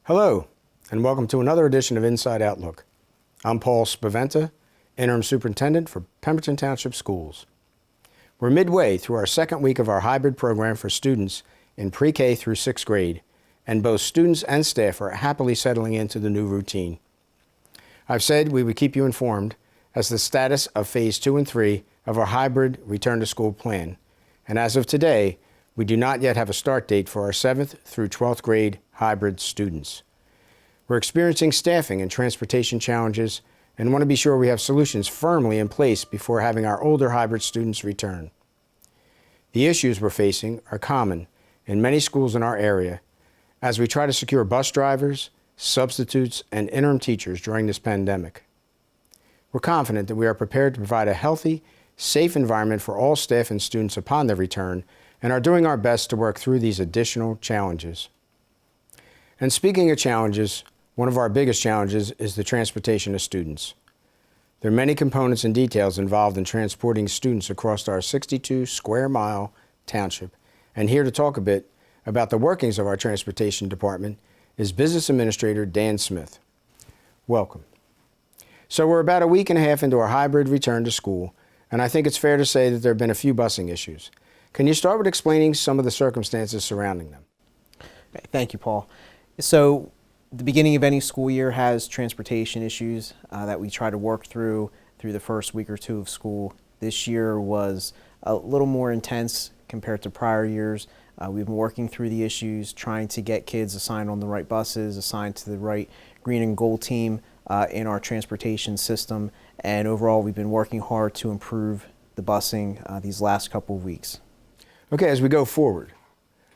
Hello, and welcome to another edition of Inside Outlook. I'm Paul Spaventa, Interim Superintendent for Pemberton Township Schools. We're midway through our second week of our hybrid program for students in pre-K through 6th grade, and both students and staff are happily settling into the new routine. I've said we would keep you informed as to the status of Phase 2 and 3 of our hybrid return to school plan, and as of today, we do not yet have a start date for our 7th through 12th grade hybrid students. We're experiencing staffing and transportation challenges and want to be sure we have solutions firmly in place before having our older hybrid students return. The issues we're facing are common in many schools in our area as we try to secure bus drivers, substitutes, and interim teachers during this pandemic. We're confident that we are prepared to provide a healthy, safe environment for all staff and students upon their return and are doing our best to work through these additional challenges. And speaking of challenges, one of our biggest challenges is the transportation of students. There are many components and details involved in transporting students across our 62 square mile township. And here to talk a bit about the workings of our transportation department is Business Administrator Dan Smith. Welcome. So we're about a week and a half into our hybrid return to school, and I think it's fair to say that there have been a few busing issues. Can you start with explaining some of the circumstances surrounding them? Thank you, Paul. So the beginning of any school year has transportation issues that we try to work through the first week or two of school. This year was a little more intense compared to prior years. We've been working through the issues, trying to get kids assigned on the right buses, assigned to the right green and gold team in our transportation system. And overall, we've been working hard to improve the busing these last couple of weeks. Okay, as we go forward,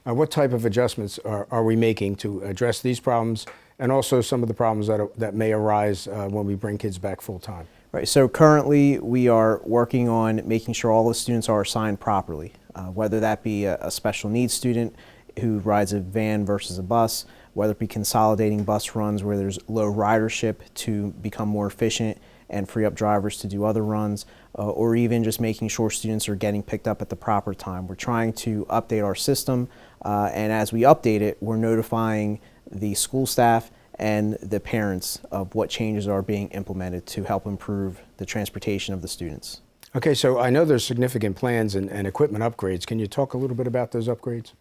what type of adjustments are we making to address these problems and also some of the problems that may arise when we bring kids back full time? Right, so currently we are working on making sure all the students are assigned properly, whether that be a special needs student who rides a van versus a bus, whether it be consolidating bus runs where there's low ridership to become more efficient and free up drivers to do other runs, or even just making sure students are getting picked up at the proper time. We're trying to update our system, and as we update it, we're notifying the school staff and the parents of what changes are being implemented to help improve the transportation of the students. Okay, so I know there's significant plans and equipment upgrades. Can you talk a little bit about those upgrades?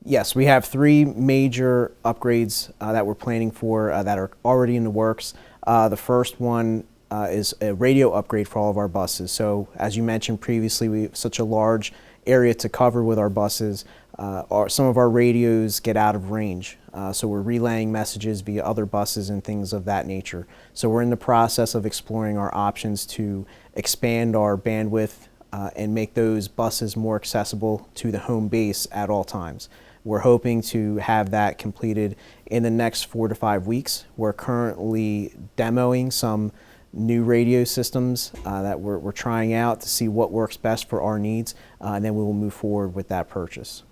Yes, we have three major upgrades that we're planning for that are already in the works. The first one is a radio upgrade for all of our buses. So as you mentioned previously, we have such a large area to cover with our buses. Some of our radios get out of range. So we're relaying messages via other buses and things of that nature. So we're in the process of exploring our options to expand our bandwidth and make those buses more accessible to the home base at all times. We're hoping to have that completed in the next 4 to 5 weeks. We're currently demoing some new radio systems that we're trying out to see what works best for our needs, and then we will move forward with that purchase.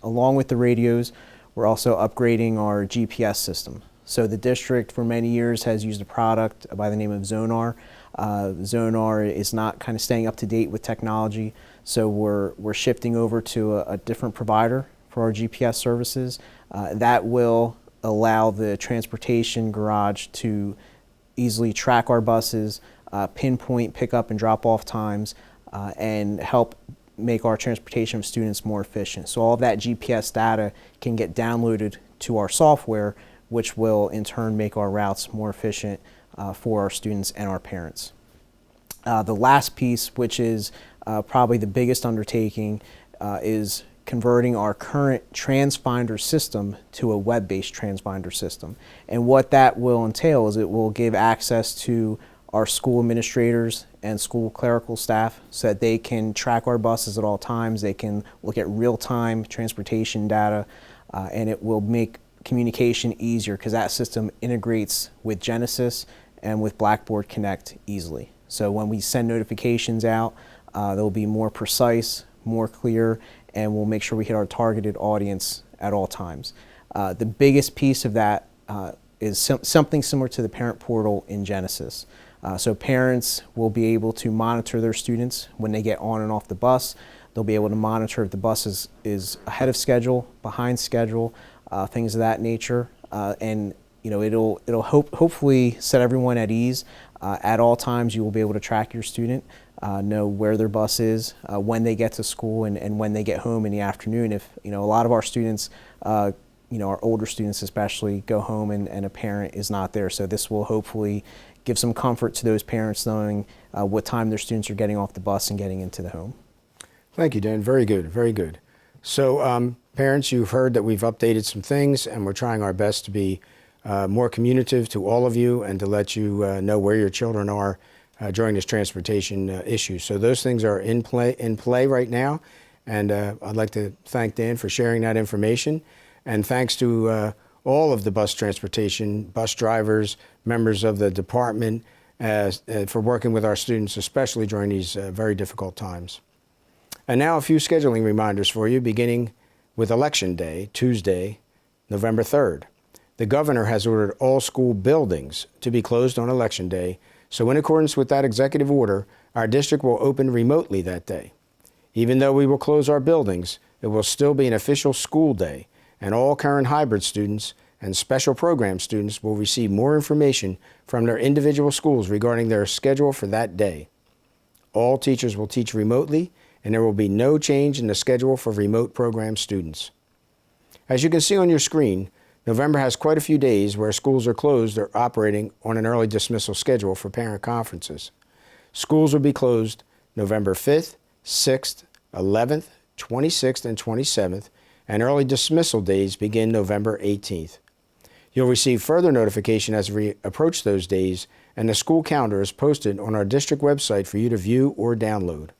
Along with the radios, we're also upgrading our GPS system. So the district for many years has used a product by the name of Zonar. Zonar is not kind of staying up to date with technology, so we're shifting over to a different provider for our GPS services. That will allow the transportation garage to easily track our buses, pinpoint pickup and drop off times, and help make our transportation of students more efficient. So all of that GPS data can get downloaded to our software, which will in turn make our routes more efficient for our students and our parents. The last piece, which is probably the biggest undertaking, is converting our current transfinder system to a web-based transfinder system. And what that will entail is it will give access to our school administrators and school clerical staff so that they can track our buses at all times. They can look at real-time transportation data, and it will make communication easier because that system integrates with Genesis and with Blackboard Connect easily. So when we send notifications out, they'll be more precise, more clear, and we'll make sure we hit our targeted audience at all times. The biggest piece of that is something similar to the parent portal in Genesis. So parents will be able to monitor their students when they get on and off the bus. They'll be able to monitor if the bus is ahead of schedule, behind schedule, things of that nature. and it'll hopefully set everyone at ease. At all times, you will be able to track your student, know where their bus is, when they get to school, and when they get home in the afternoon. If a lot of our students, our older students especially, go home and a parent is not there. So this will hopefully give some comfort to those parents knowing what time their students are getting off the bus and getting into the home. Thank you, Dan. Very good, very good. So parents, you've heard that we've updated some things, and we're trying our best to be more communicative to all of you and to let you know where your children are during this transportation issue. So those things are in play right now, and I'd like to thank Dan for sharing that information. And thanks to all of the bus transportation, bus drivers, members of the department, for working with our students, especially during these very difficult times. And now a few scheduling reminders for you, beginning with Election Day, Tuesday, November 3rd. The governor has ordered all school buildings to be closed on Election Day, so in accordance with that executive order, our district will open remotely that day. Even though we will close our buildings, it will still be an official school day, and all current hybrid students and special program students will receive more information from their individual schools regarding their schedule for that day. All teachers will teach remotely, and there will be no change in the schedule for remote program students. As you can see on your screen, November has quite a few days where schools are closed or operating on an early dismissal schedule for parent conferences. Schools will be closed November 5th, 6th, 11th, 26th, and 27th, and early dismissal days begin November 18th. You'll receive further notification as we approach those days, and the school calendar is posted on our district website for you to view or download.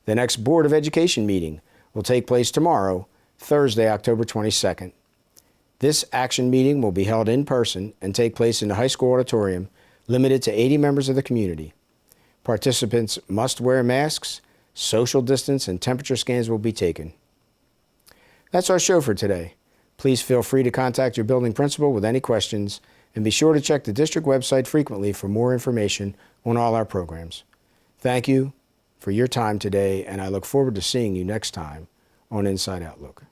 The next Board of Education meeting will take place tomorrow, Thursday, October 22nd. This action meeting will be held in person and take place in the high school auditorium, limited to 80 members of the community. Participants must wear masks, social distance, and temperature scans will be taken. That's our show for today. Please feel free to contact your building principal with any questions, and be sure to check the district website frequently for more information on all our programs. Thank you for your time today, and I look forward to seeing you next time on Inside Outlook.